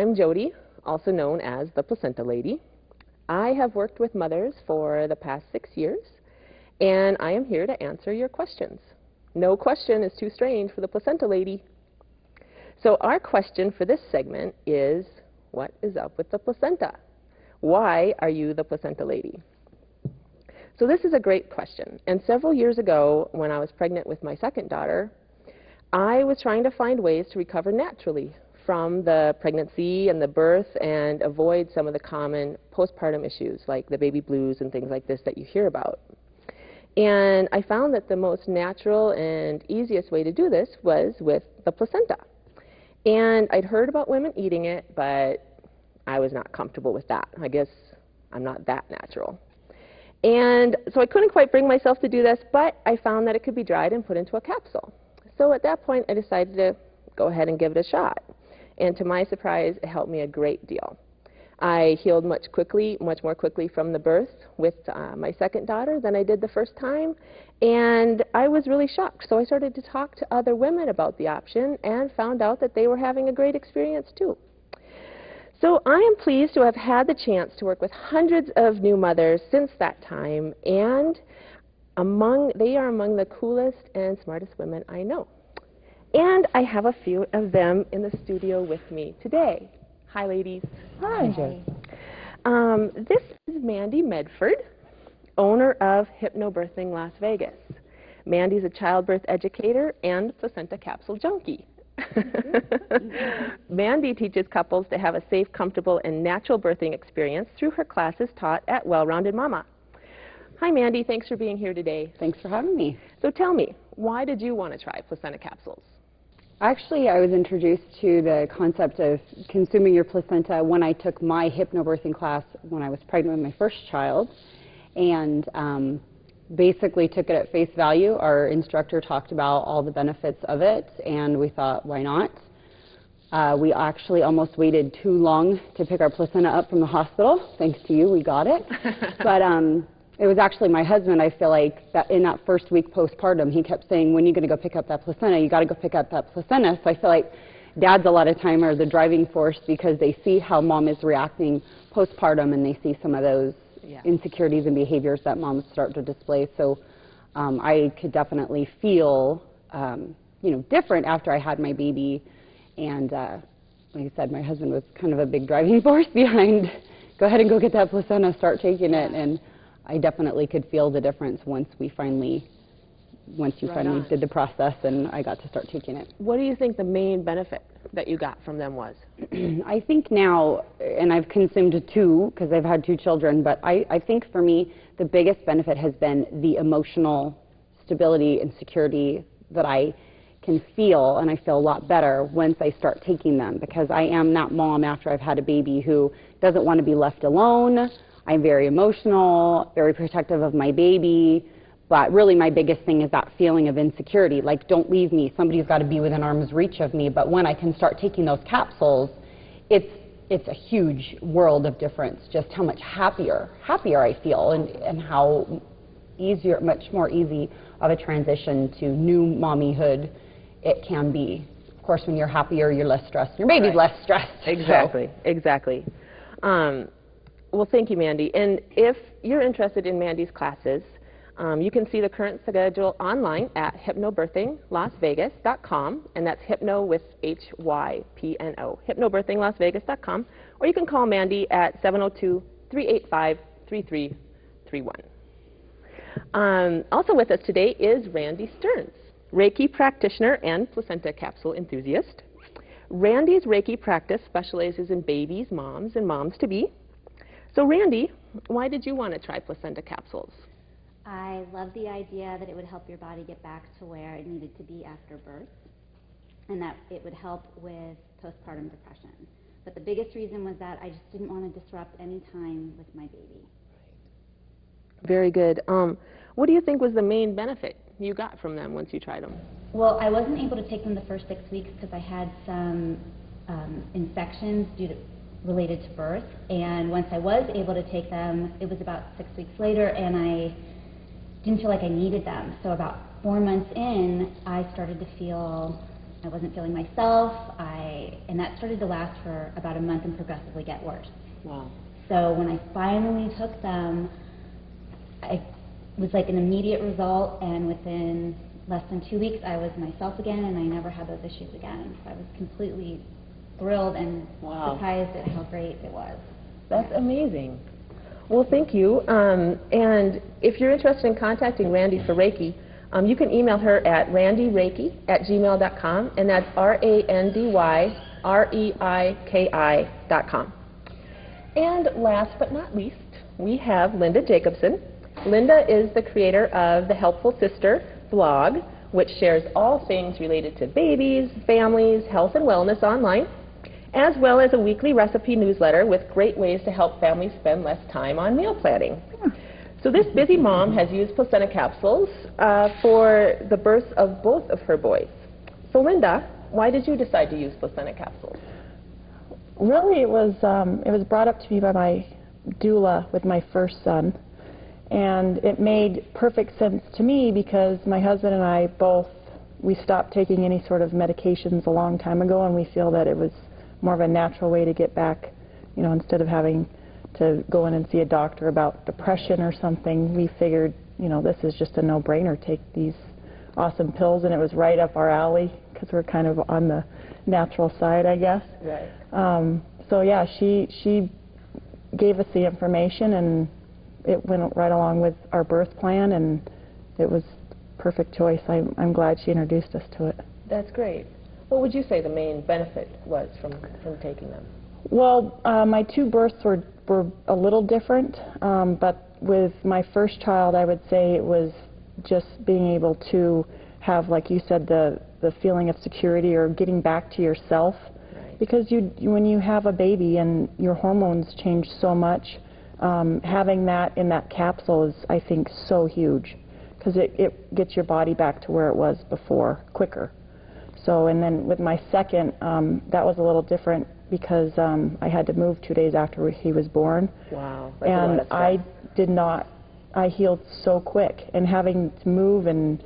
I'm Jody, also known as the Placenta Lady. I have worked with mothers for the past 6 years, and I am here to answer your questions. No question is too strange for the Placenta Lady. So our question for this segment is, what is up with the placenta? Why are you the Placenta Lady? So this is a great question, and several years ago, when I was pregnant with my second daughter, I was trying to find ways to recover naturally from the pregnancy and the birth and avoid some of the common postpartum issues like the baby blues and things like this that you hear about. And I found that the most natural and easiest way to do this was with the placenta. And I'd heard about women eating it, but I was not comfortable with that. I guess I'm not that natural. And so I couldn't quite bring myself to do this, but I found that it could be dried and put into a capsule. So at that point, I decided to go ahead and give it a shot. And to my surprise, it helped me a great deal. I healed much more quickly from the birth with my second daughter than I did the first time. And I was really shocked. So I started to talk to other women about the option and found out that they were having a great experience too. So I am pleased to have had the chance to work with hundreds of new mothers since that time, and they are among the coolest and smartest women I know. And I have a few of them in the studio with me today. Hi, ladies. Hi. This is Mandy Medford, owner of Hypnobirthing Las Vegas. Mandy's a childbirth educator and placenta capsule junkie. Mandy teaches couples to have a safe, comfortable, and natural birthing experience through her classes taught at Well-Rounded Mama. Hi, Mandy. Thanks for being here today. Thanks for having me. So tell me, why did you want to try placenta capsules? Actually, I was introduced to the concept of consuming your placenta when I took my hypnobirthing class when I was pregnant with my first child, and basically took it at face value. Our instructor talked about all the benefits of it, and we thought, why not? We actually almost waited too long to pick our placenta up from the hospital. Thanks to you, we got it. But it was actually my husband, I feel like, that in that first week postpartum, he kept saying, when are you going to go pick up that placenta? You got to go pick up that placenta. So I feel like dads a lot of time are the driving force because they see how mom is reacting postpartum, and they see some of those insecurities and behaviors that moms start to display. So I could definitely feel, different after I had my baby. And like I said, my husband was kind of a big driving force behind, go ahead and go get that placenta, start taking it. And I definitely could feel the difference once you finally did the process and I got to start taking it. What do you think the main benefit that you got from them was? I think now, and I've consumed two because I've had two children, but I think for me the biggest benefit has been the emotional stability and security that I can feel, and I feel a lot better once I start taking them, because I am that mom after I've had a baby who doesn't want to be left alone. I'm very emotional, very protective of my baby, but really my biggest thing is that feeling of insecurity, like, don't leave me, somebody's got to be within arm's reach of me. But when I can start taking those capsules, it's a huge world of difference, just how much happier I feel, and how much more easy of a transition to new mommyhood it can be. Of course, when you're happier, you're less stressed, your baby's less stressed. Exactly. Well, thank you, Mandy. And if you're interested in Mandy's classes, you can see the current schedule online at hypnobirthinglasvegas.com, and that's hypno with H-Y-P-N-O, hypnobirthinglasvegas.com, or you can call Mandy at 702-385-3331. Also with us today is Randy Stearns, Reiki practitioner and placenta capsule enthusiast. Randy's Reiki practice specializes in babies, moms, and moms-to-be. So Randy, why did you want to try placenta capsules? I love the idea that it would help your body get back to where it needed to be after birth, and that it would help with postpartum depression. But the biggest reason was that I just didn't want to disrupt any time with my baby. Very good. What do you think was the main benefit you got from them once you tried them? Well, I wasn't able to take them the first 6 weeks because I had some infections related to birth, and once I was able to take them, it was about 6 weeks later, and I didn't feel like I needed them. So about 4 months in, I started to feel I wasn't feeling myself. I and that started to last for about a month and progressively get worse. Wow. So when I finally took them, it was like an immediate result, and within less than 2 weeks I was myself again, and I never had those issues again. So I was completely thrilled and surprised at how great it was. That's amazing. Well, thank you. And if you're interested in contacting Randy for Reiki, you can email her at randyreiki@gmail.com, and that's RANDYREIKI.com. And last but not least, we have Linda Jacobson. Linda is the creator of the Helpful Sister blog, which shares all things related to babies, families, health, and wellness online, as well as a weekly recipe newsletter with great ways to help families spend less time on meal planning. So this busy mom has used placenta capsules for the births of both of her boys. So Linda, why did you decide to use placenta capsules? Really, it was brought up to me by my doula with my first son, and it made perfect sense to me because my husband and I both, we stopped taking any sort of medications a long time ago, and we feel that it was more of a natural way to get back, you know, instead of having to go in and see a doctor about depression or something. We figured, you know, this is just a no-brainer, take these awesome pills, and it was right up our alley because we're kind of on the natural side, I guess. Right. So yeah, she gave us the information, and it went right along with our birth plan, and it was perfect choice. I'm glad she introduced us to it. That's great. What would you say the main benefit was from taking them? Well, my two births were a little different, but with my first child, I would say it was just being able to have, like you said, the feeling of security or getting back to yourself. Right. Because when you have a baby and your hormones change so much, having that in that capsule is, I think, so huge, because it gets your body back to where it was before quicker. So, and then with my second, that was a little different because I had to move 2 days after he was born. Wow. And I healed so quick. And having to move and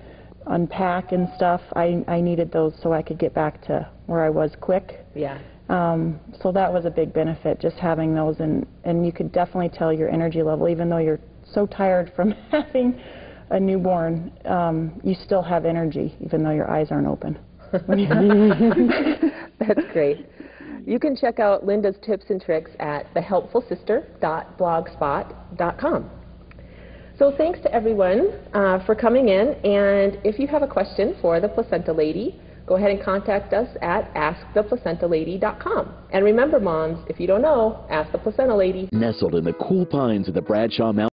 unpack and stuff, I needed those so I could get back to where I was quick. Yeah. So that was a big benefit, just having those. And you could definitely tell your energy level, even though you're so tired from having a newborn, you still have energy, even though your eyes aren't open. That's great. You can check out Linda's tips and tricks at thehelpfulsister.blogspot.com. So thanks to everyone for coming in, and if you have a question for the Placenta Lady, go ahead and contact us at asktheplacentalady.com. And remember, moms, if you don't know, ask the Placenta Lady. Nestled in the cool pines of the Bradshaw Mountains.